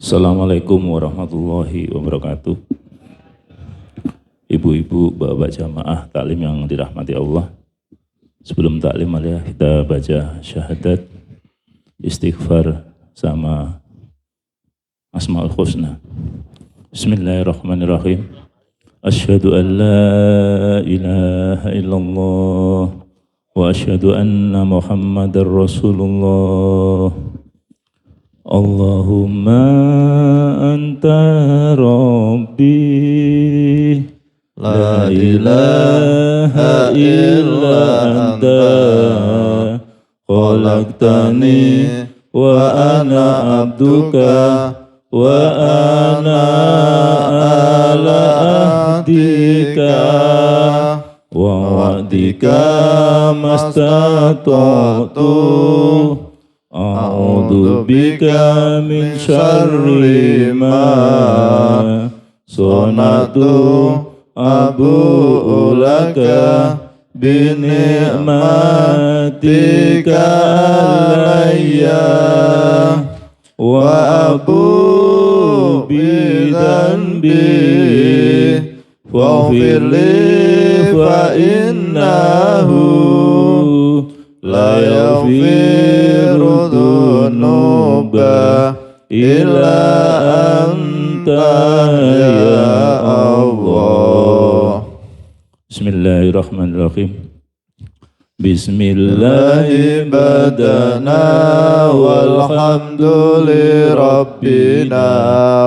Assalamualaikum warahmatullahi wabarakatuh. Ibu-ibu, bapak jamaah taklim yang dirahmati Allah. Sebelum taklim ya kita baca syahadat, istighfar sama Asmaul Husna. Bismillahirrahmanirrahim. Asyhadu an la ilaha illallah wa asyhadu anna Muhammadar Rasulullah. Allahumma anta rabbi la ilaha illa anta khalaqtani wa ana abduka wa ana ala ahdika wa wa'dika mastata'tu a'udzu bika min syarri ma sonatu abu'u laka bi ni'matika alayya wa abu bi dhanbi faghfir li fa innahu la yaghfiru dzunuba illa anta ya Allah. Bismillahirrahmanirrahim. Bismillahi badana walhamduli rabbina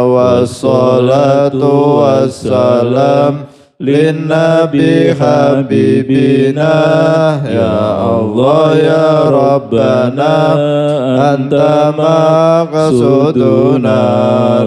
wassalatu wassalam linnabi habibina ya Allah ya Rabbana anta maqsuduna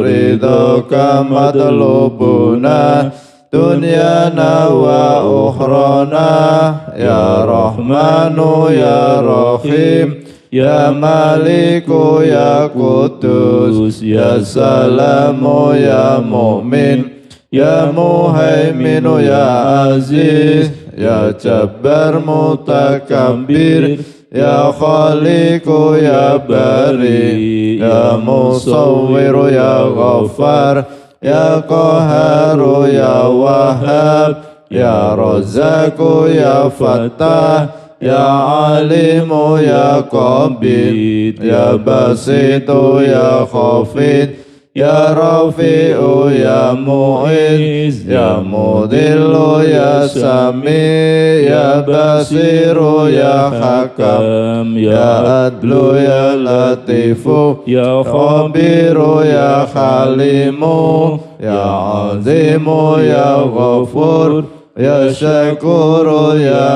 ridhoka matlubuna dunyana wa ukhrana ya Rahmanu ya Rahim ya Maliku ya Qudus ya Salamu ya Mu'min ya Muhaiminu ya Aziz ya Jabbar Mutakabbir ya Khaliqu ya Bari ya Musawwiru ya Ghaffar ya Qaharu ya Wahhab ya Razzaqu ya Fattah ya Alimu ya Qabid ya Basitu ya Khafid ya Rafi'u ya Mu'iz ya Mudillu ya Sami ya Basiru ya Hakam ya Adlu ya Latifu ya Khabiru ya Halimu ya Azimu ya Ghafur ya Syakuru ya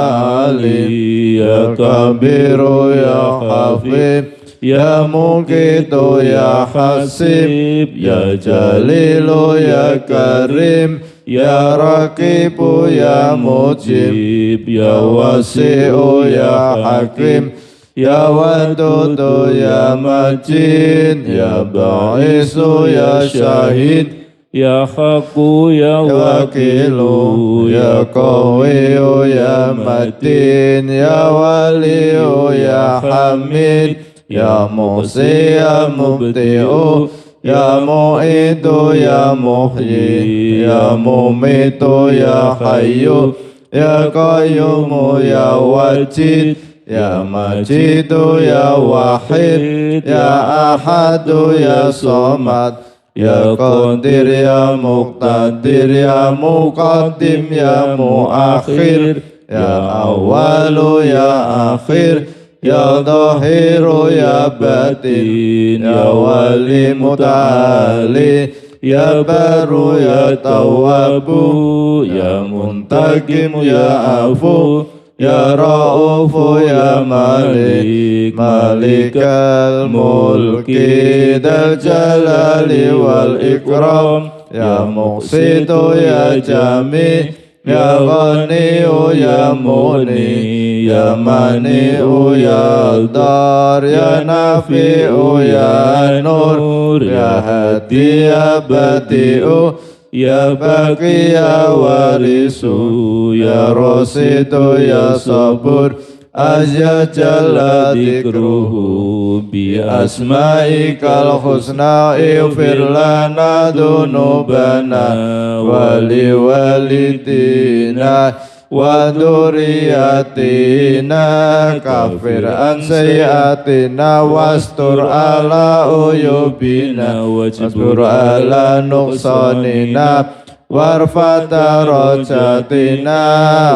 Ali ya Kabiru ya Hafid ya Muqitu ya Hasib ya Jalilu ya Karim ya Raqibu ya Mujib ya Wasi'u ya Hakim ya Wadudu ya Majid ya Ba'isu ya Syahid ya Haqqu ya Wakilu ya Qawiyu ya Matin ya Waliyu ya Hamid ya Muhsi ya Mubti'u ya Mu'idu ya Muhyi ya Mumitu ya Hayyu ya Qayyumu ya Wajid ya Majidu ya Wahid ya Ahadu ya Somad ya Qadir ya Muqtadir ya Muqaddim ya Muakhir ya Awalu ya Akhir ya Dhahiru ya Batin ya Wali Muta'ali ya Baru ya Tawwabu ya Muntakim ya Afu ya Ra'ufu ya Malik Malikal Mulki Dal Jalali wal Ikram ya Muqsitu ya Jami ya Ghaniyu ya Muni ya Mani'u ya Dar ya Nafi'u ya Nur ya Hadi ya Badi'u ya Baqi ya Warisu ya Rasidu ya Sabur azza jalla dzikruhu bi asma'ikal husna ighfir lana dzunubana wa li walidina wa dzurriyyatina kafir an sayyiatina wastur ala uyubina wastur ala nuqsanina warfa darajatina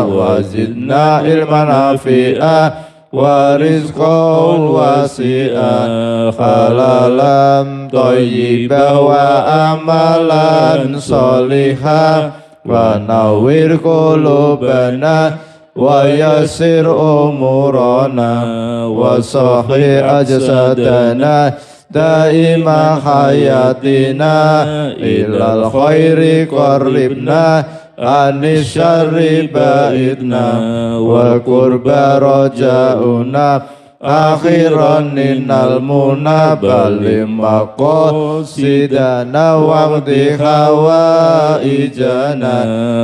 wazidna ilman nafi'a wa rizqan wasi'a halalan thayyiban wa amalan sholihah wa nawwir qulubana wa yassir umurana wa sahih ajsadana daima hayatina ilal khairi qarribna anis syarri ba'idna wa qurba rajauna akhiran innal munabalim maqasidana waqti hawaijana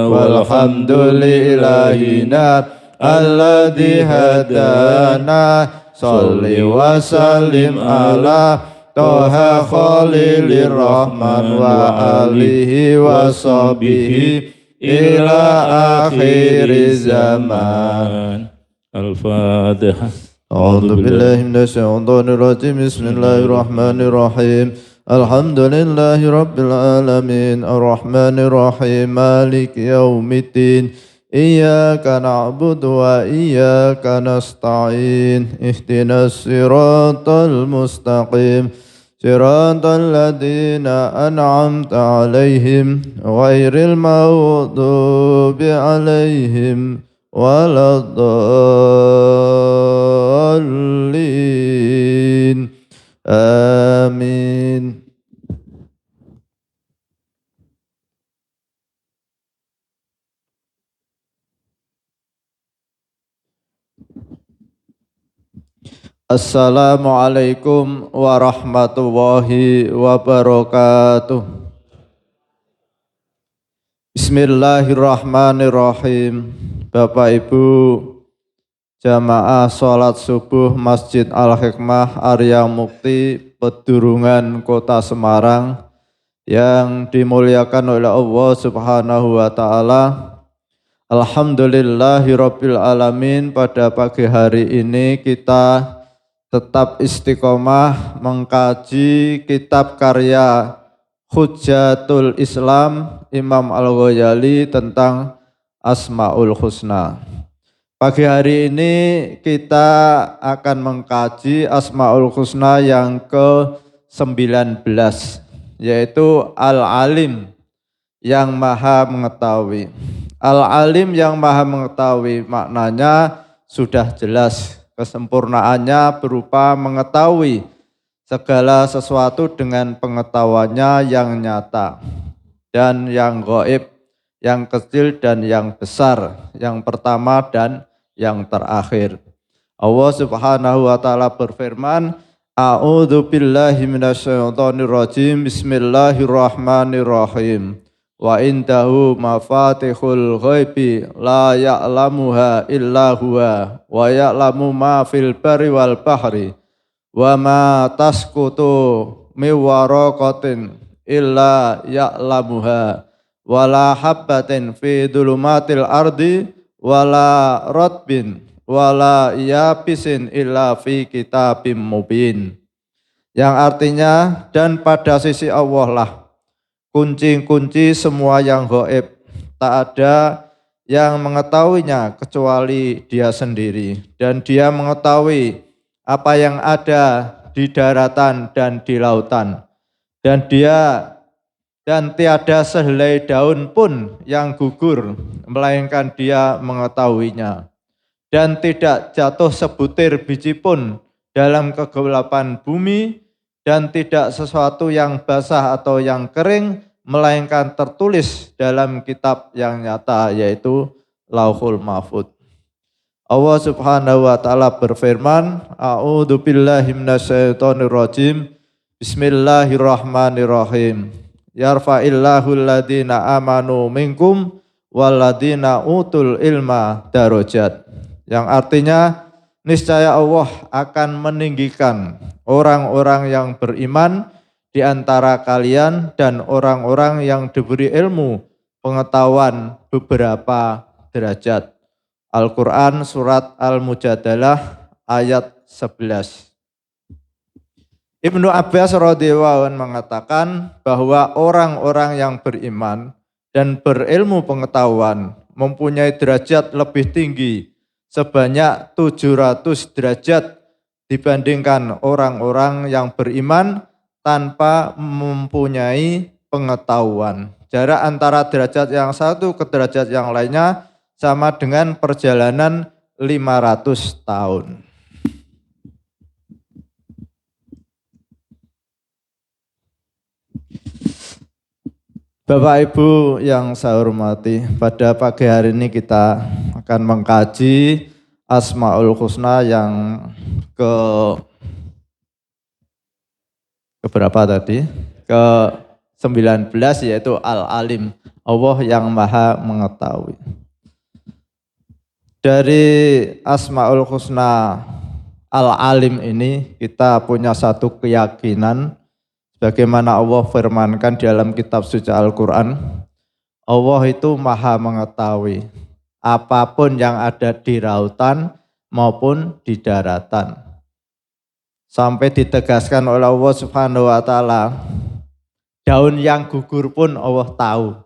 walhamdulillahina alladhi hadana salli wa sallim ala Toha Khalilir Rahman wa alihi wa sahbihi ila akhir zaman. Al-Fatihah. A'udzu billahi minasyaitonir rajim. Bismillahirrahmanirrahim. Alhamdulillahi rabbil alamin. Arrahmanir rahim. Maliki yaumiddin. Iyyaka na'budu wa iyyaka nasta'in. Ihdinas siratal mustaqim. Siratal ladzina an'amta 'alaihim ghairil maghdubi 'alaihim waladdallin. Amin. Assalamualaikum warahmatullahi wabarakatuh. Bismillahirrahmanirrahim. Bapak Ibu jamaah sholat subuh Masjid Al-Hikmah Arya Mukti Pedurungan Kota Semarang yang dimuliakan oleh Allah Subhanahu wa Ta'ala. Alhamdulillahirabbil alamin. Pada pagi hari ini kita tetap istiqomah mengkaji kitab karya Hujjatul Islam Imam Al-Ghazali tentang Asmaul Husna. Pagi hari ini kita akan mengkaji Asmaul Husna yang ke-19, yaitu Al-Alim yang Maha Mengetahui. Al-Alim yang Maha Mengetahui maknanya sudah jelas. Kesempurnaannya berupa mengetahui segala sesuatu dengan pengetahuannya yang nyata dan yang gaib, yang kecil dan yang besar, yang pertama dan yang terakhir. Allah Subhanahu wa Ta'ala berfirman, A'udzu billahi minasyaitonir rajim. Bismillahirrahmanirrahim. Wa indahu mafatihul ghaibi la ya'lamuha illa huwa wa ya'lamu ma fil barri wal bahri wa ma tasqutu min waraqatin illa ya'lamuha wa la habbatin fi dhulumatil ardi wa la ratbin wa la yabisin illa fi kitabim mubin. Yang artinya, dan pada sisi Allah lah kunci-kunci semua yang gaib, tak ada yang mengetahuinya kecuali Dia sendiri, dan Dia mengetahui apa yang ada di daratan dan di lautan, dan tiada sehelai daun pun yang gugur melainkan Dia mengetahuinya, dan tidak jatuh sebutir biji pun dalam kegelapan bumi, dan tidak sesuatu yang basah atau yang kering, melainkan tertulis dalam kitab yang nyata, yaitu Lauhul Mahfudz. Allah Subhanahu wa Ta'ala berfirman, A'udzu billahi minasyaitonir rajim. Bismillahirrahmanirrahim. Yarfa'illahu alladhina amanu minkum walladhina utul ilma darajat. Yang artinya, niscaya Allah akan meninggikan orang-orang yang beriman di antara kalian dan orang-orang yang diberi ilmu pengetahuan beberapa derajat. Al-Quran Surat Al-Mujadalah ayat 11. Ibnu Abbas radhiyallahu anhu mengatakan bahwa orang-orang yang beriman dan berilmu pengetahuan mempunyai derajat lebih tinggi sebanyak 700 derajat dibandingkan orang-orang yang beriman tanpa mempunyai pengetahuan. Jarak antara derajat yang satu ke derajat yang lainnya sama dengan perjalanan 500 tahun. Bapak Ibu yang saya hormati, pada pagi hari ini kita akan mengkaji Asmaul Husna yang ke berapa tadi? Ke-19 yaitu Al-Alim, Allah yang Maha Mengetahui. Dari Asmaul Husna Al-Alim ini kita punya satu keyakinan. Bagaimana Allah firmankan di dalam kitab suci Al-Quran, Allah itu maha mengetahui apapun yang ada di lautan maupun di daratan. Sampai ditegaskan oleh Allah Subhanahu wa Ta'ala, daun yang gugur pun Allah tahu.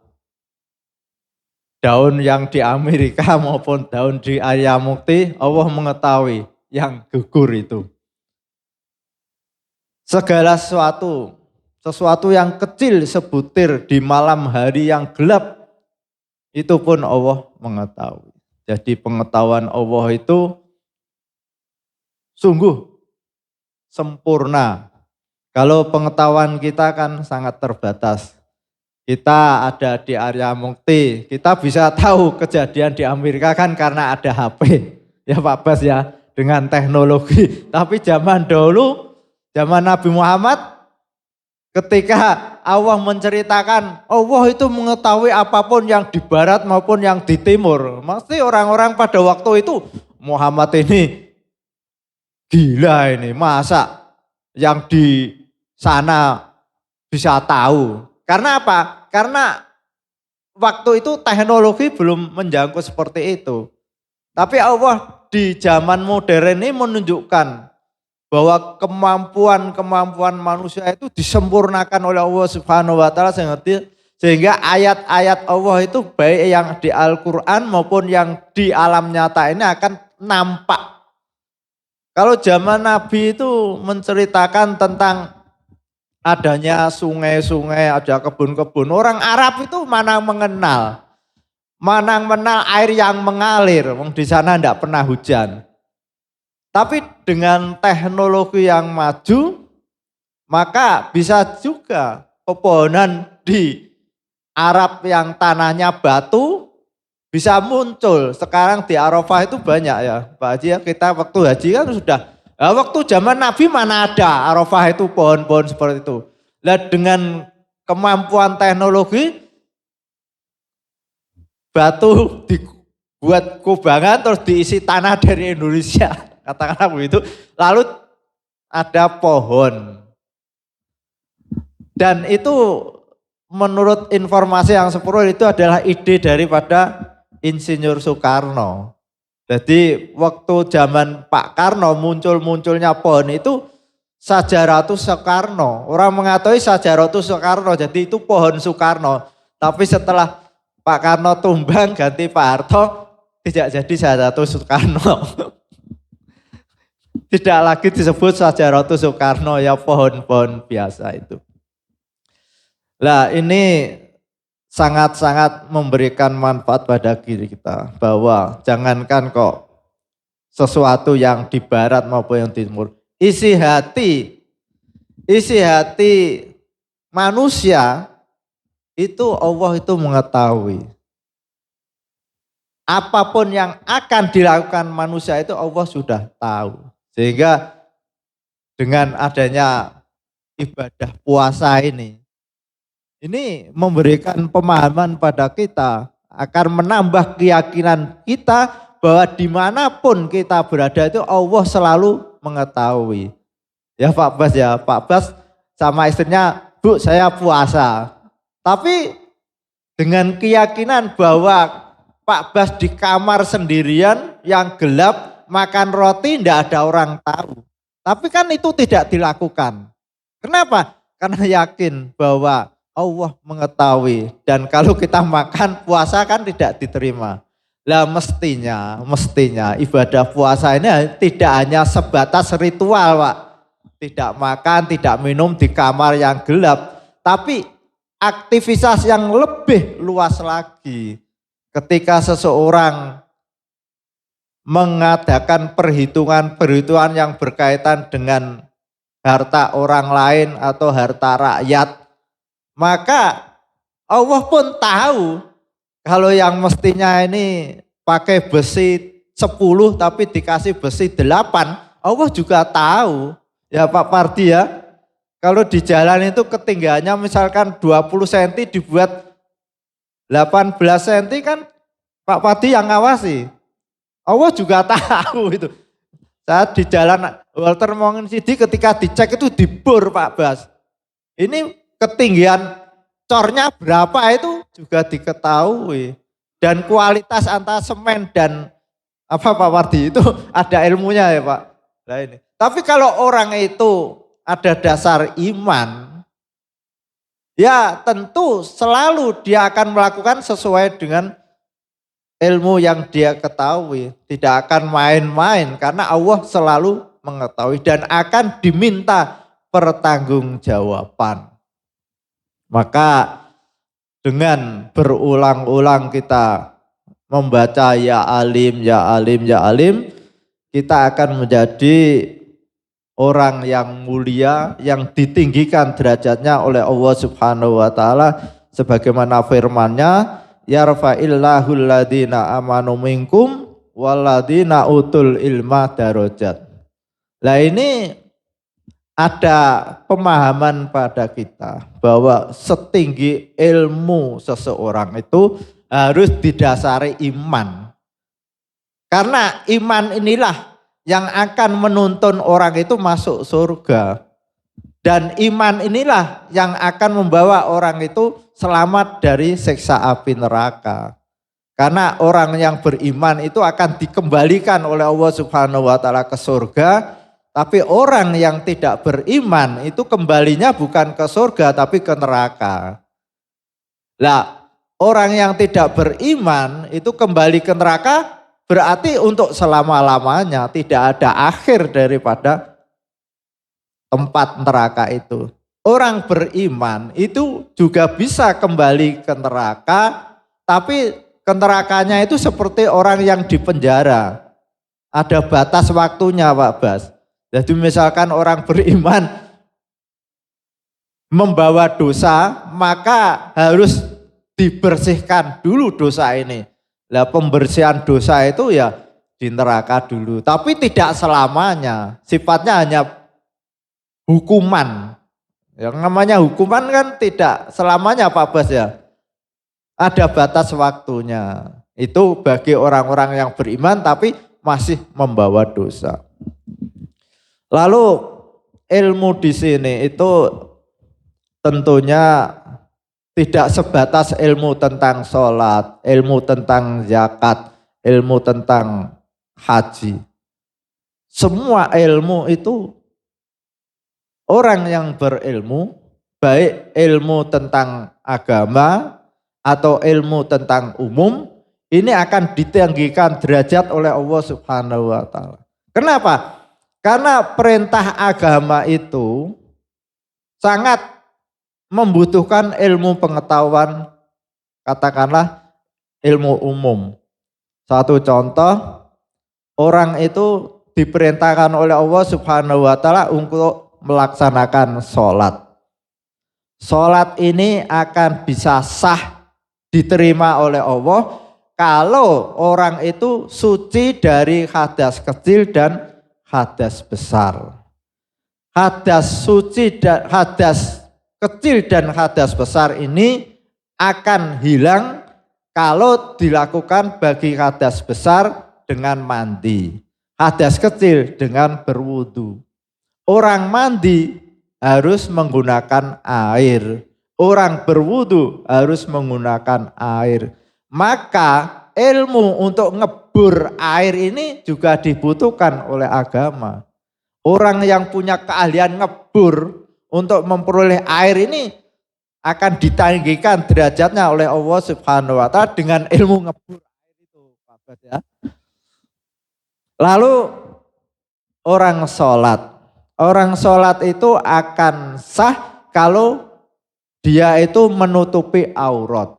Daun yang di Amerika maupun daun di Arya Mukti, Allah mengetahui yang gugur itu. Segala sesuatu yang kecil sebutir di malam hari yang gelap, itu pun Allah mengetahui. Jadi pengetahuan Allah itu sungguh sempurna. Kalau pengetahuan kita kan sangat terbatas. Kita ada di Arya Mukti, kita bisa tahu kejadian di Amerika kan karena ada HP. Ya Pak Bas ya, dengan teknologi. Tapi zaman dulu, zaman Nabi Muhammad, ketika Allah menceritakan, Allah itu mengetahui apapun yang di barat maupun yang di timur. Mesti orang-orang pada waktu itu, Muhammad ini gila ini, masa yang di sana bisa tahu. Karena apa? Karena waktu itu teknologi belum menjangkau seperti itu. Tapi Allah di zaman modern ini menunjukkan bahwa kemampuan manusia itu disempurnakan oleh Allah Subhanahu wa Ta'ala, sehingga ayat-ayat Allah itu baik yang di Al-Quran maupun yang di alam nyata ini akan nampak. Kalau zaman Nabi itu menceritakan tentang adanya sungai-sungai, ada kebun-kebun, orang Arab itu mana mengenal air yang mengalir, di sana tidak pernah hujan. Tapi dengan teknologi yang maju, maka bisa juga pepohonan di Arab yang tanahnya batu bisa muncul. Sekarang di Arafah itu banyak ya Pak Haji ya, kita waktu haji kan sudah. Nah, waktu zaman Nabi mana ada Arafah itu pohon-pohon seperti itu. Nah, dengan kemampuan teknologi, batu dibuat kubangan terus diisi tanah dari Indonesia. Katakanlah begitu, lalu ada pohon. Dan itu menurut informasi yang seperti itu adalah ide daripada Insinyur Soekarno. Jadi waktu zaman Pak Karno munculnya pohon itu Sajaratus Soekarno. Orang mengatakan Sajaratus Soekarno, jadi itu pohon Soekarno. Tapi setelah Pak Karno tumbang ganti Pak Harto, tidak jadi Sajaratus Soekarno. Tidak lagi disebut Sajaratus Soekarno, ya pohon-pohon biasa itu. Nah ini sangat-sangat memberikan manfaat pada diri kita. Bahwa jangankan kok sesuatu yang di barat maupun yang di timur. Isi hati manusia itu Allah itu mengetahui. Apapun yang akan dilakukan manusia itu Allah sudah tahu. Sehingga dengan adanya ibadah puasa ini memberikan pemahaman pada kita, akan menambah keyakinan kita bahwa dimanapun kita berada itu Allah selalu mengetahui. Ya Pak Bas sama istrinya, Bu saya puasa. Tapi dengan keyakinan bahwa Pak Bas di kamar sendirian yang gelap makan roti tidak ada orang tahu. Tapi kan itu tidak dilakukan. Kenapa? Karena yakin bahwa Allah mengetahui dan kalau kita makan puasa kan tidak diterima. Lah mestinya ibadah puasa ini tidak hanya sebatas ritual Pak. Tidak makan, tidak minum di kamar yang gelap. Tapi aktivitas yang lebih luas lagi. Ketika seseorang mengadakan perhitungan yang berkaitan dengan harta orang lain atau harta rakyat, maka Allah pun tahu kalau yang mestinya ini pakai besi 10 tapi dikasih besi 8, Allah juga tahu. Ya Pak Pardi ya, kalau di jalan itu ketinggiannya misalkan 20 cm dibuat 18 cm kan Pak Pardi yang ngawasi. Allah juga tahu itu. Saat di jalan Walter Mongen Sidi ketika dicek itu dibor Pak Bas. Ini ketinggian cornya berapa itu juga diketahui. Dan kualitas antara semen dan apa Pak Pardi itu ada ilmunya ya Pak. Nah ini. Tapi kalau orang itu ada dasar iman, ya tentu selalu dia akan melakukan sesuai dengan ilmu yang dia ketahui. Tidak akan main-main karena Allah selalu mengetahui dan akan diminta pertanggungjawaban. Maka dengan berulang-ulang kita membaca ya alim, ya alim, ya alim, kita akan menjadi orang yang mulia, yang ditinggikan derajatnya oleh Allah Subhanahu wa taala sebagaimana firman-Nya, yarfa'illahu alladhina amanu minkum walladhina utul ilma darajat. Lah ini ada pemahaman pada kita bahwa setinggi ilmu seseorang itu harus didasari iman. Karena iman inilah yang akan menuntun orang itu masuk surga. Dan iman inilah yang akan membawa orang itu selamat dari siksa api neraka. Karena orang yang beriman itu akan dikembalikan oleh Allah Subhanahu wa taala ke surga, tapi orang yang tidak beriman itu kembalinya bukan ke surga tapi ke neraka. Lah, orang yang tidak beriman itu kembali ke neraka berarti untuk selama-lamanya, tidak ada akhir daripada tempat neraka itu. Orang beriman itu juga bisa kembali ke neraka, tapi ke nerakanya itu seperti orang yang di penjara. Ada batas waktunya Pak Bas. Jadi misalkan orang beriman membawa dosa, maka harus dibersihkan dulu dosa ini. Nah, pembersihan dosa itu ya di neraka dulu. Tapi tidak selamanya, sifatnya hanya hukuman. Yang namanya hukuman kan tidak selamanya Pak Bas ya. Ada batas waktunya. Itu bagi orang-orang yang beriman tapi masih membawa dosa. Lalu ilmu di sini itu tentunya tidak sebatas ilmu tentang sholat, ilmu tentang zakat, ilmu tentang haji. Semua ilmu itu orang yang berilmu, baik ilmu tentang agama atau ilmu tentang umum, ini akan ditinggikan derajat oleh Allah Subhanahu wa taala. Kenapa? Karena perintah agama itu sangat membutuhkan ilmu pengetahuan, katakanlah ilmu umum. Satu contoh, orang itu diperintahkan oleh Allah Subhanahu wa taala untuk melaksanakan sholat. Sholat ini akan bisa sah diterima oleh Allah kalau orang itu suci dari hadas kecil dan hadas besar. Hadas suci dan hadas kecil dan hadas besar ini akan hilang kalau dilakukan bagi hadas besar dengan mandi. Hadas kecil dengan berwudu. Orang mandi harus menggunakan air. Orang berwudu harus menggunakan air. Maka ilmu untuk ngebur air ini juga dibutuhkan oleh agama. Orang yang punya keahlian ngebur untuk memperoleh air ini akan ditinggikan derajatnya oleh Allah Subhanahu wa taala dengan ilmu ngebur air itu, Pak ya. Lalu orang sholat itu akan sah kalau dia itu menutupi aurat.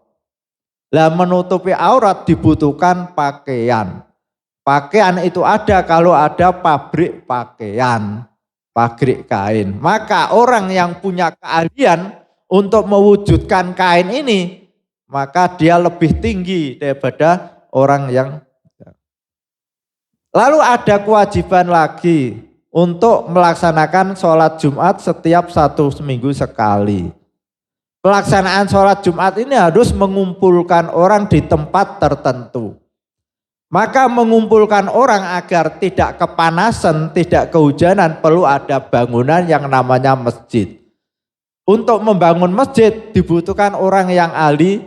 Lah menutupi aurat dibutuhkan pakaian. Pakaian itu ada kalau ada pabrik pakaian, pabrik kain. Maka orang yang punya keahlian untuk mewujudkan kain ini, maka dia lebih tinggi daripada orang yang. Lalu ada kewajiban lagi untuk melaksanakan sholat Jumat setiap 1 minggu sekali. Pelaksanaan sholat Jumat ini harus mengumpulkan orang di tempat tertentu. Maka mengumpulkan orang agar tidak kepanasan, tidak kehujanan, perlu ada bangunan yang namanya masjid. Untuk membangun masjid dibutuhkan orang yang ahli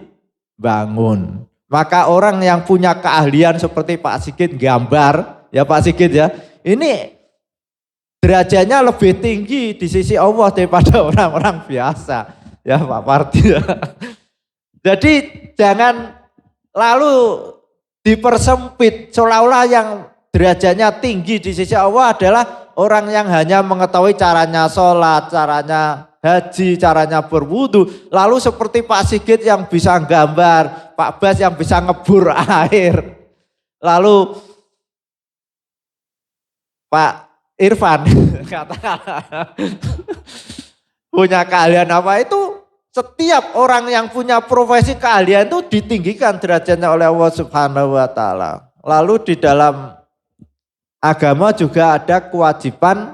bangun. Maka orang yang punya keahlian seperti Pak Sigit gambar, ya Pak Sigit ya, ini derajatnya lebih tinggi di sisi Allah daripada orang-orang biasa. Ya Pak Parti ya. Jadi jangan lalu dipersempit seolah-olah yang derajatnya tinggi di sisi Allah adalah orang yang hanya mengetahui caranya sholat, caranya haji, caranya berwudu. Lalu seperti Pak Sigit yang bisa gambar, Pak Bas yang bisa ngebur air. Lalu Pak Irfan katakanlah punya keahlian apa itu. Setiap orang yang punya profesi keahlian itu ditinggikan derajatnya oleh Allah Subhanahu wa taala. Lalu di dalam agama juga ada kewajiban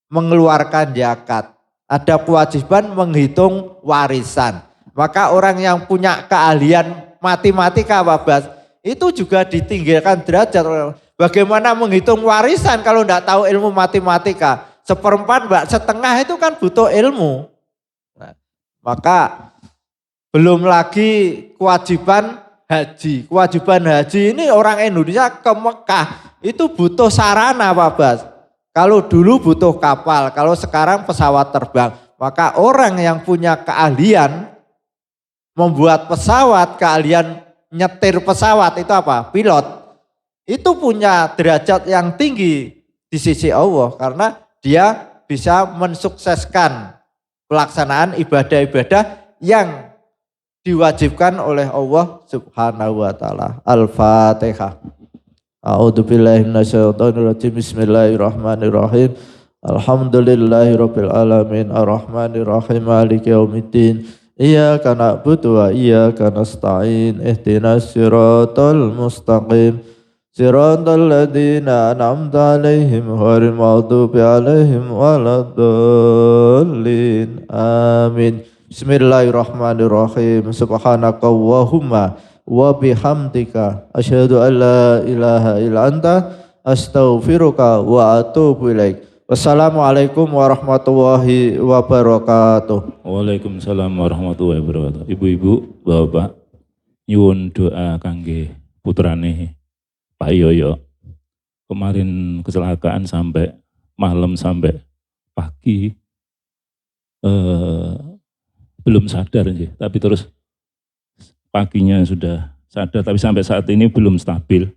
mengeluarkan zakat. Ada kewajiban menghitung warisan. Maka orang yang punya keahlian matematika Pak Bas, itu juga ditinggikan derajat. Bagaimana menghitung warisan kalau tidak tahu ilmu matematika? 1/4 setengah itu kan butuh ilmu. Maka belum lagi kewajiban haji. Kewajiban haji ini orang Indonesia ke Mekah itu butuh sarana Pak Bas. Kalau dulu butuh kapal, kalau sekarang pesawat terbang. Maka orang yang punya keahlian membuat pesawat, keahlian nyetir pesawat itu apa? Pilot. Itu punya derajat yang tinggi di sisi Allah karena dia bisa mensukseskan pelaksanaan ibadah-ibadah yang diwajibkan oleh Allah Subhanahu wa taala. Al-Fatihah. A'udzubillahi minasyaitonirrajim. Bismillahirrahmanirrahim. Alhamdulillahirabbil alamin arrahmanirrahim maliki yaumiddin. Iyyaka na'budu wa iyyaka nasta'in. Ihdinas siratal mustaqim. Siratal ladzina an'amta 'alaihim ghairil maghdubi 'alaihim waladdallin. Amin. Bismillahirrahmanirrahim. Subhanakallahumma wa bihamdika asyhadu an la ilaha illa anta astaghfiruka wa atubu ilaik. Wassalamualaikum warahmatullahi wabarakatuh. Waalaikumsalam warahmatullahi wabarakatuh. Ibu-ibu, bapak, nyuwun doa kangge putrane Pak Yoyo. Kemarin kecelakaan sampai malam sampai pagi belum sadar sih, tapi terus paginya sudah sadar, tapi sampai saat ini belum stabil.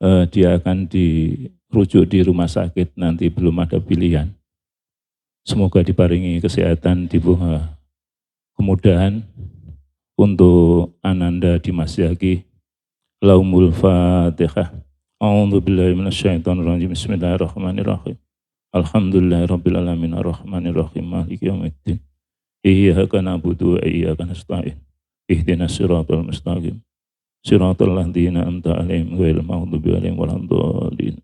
Dia akan dirujuk di rumah sakit, nanti belum ada pilihan. Semoga diparingi kesehatan, dibuka kemudahan untuk Ananda Dimas Yaki. Laumul Fatihah. A'udzubillahi minasyaitonirrajim. Bismillahirrahmanirrahim. Alhamdulillahirabbil alamin arrahmanirrahim maliki yaumiddin. Iyyaka na'budu wa iyyaka nasta'in. Ihdinas siratal mustaqim. Siratal ladzina an'amta 'alaihim ghairil maghdubi 'alaihim waladdallin.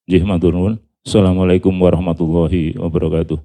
Nggih matur nuwun. Assalamualaikum warahmatullahi wabarakatuh.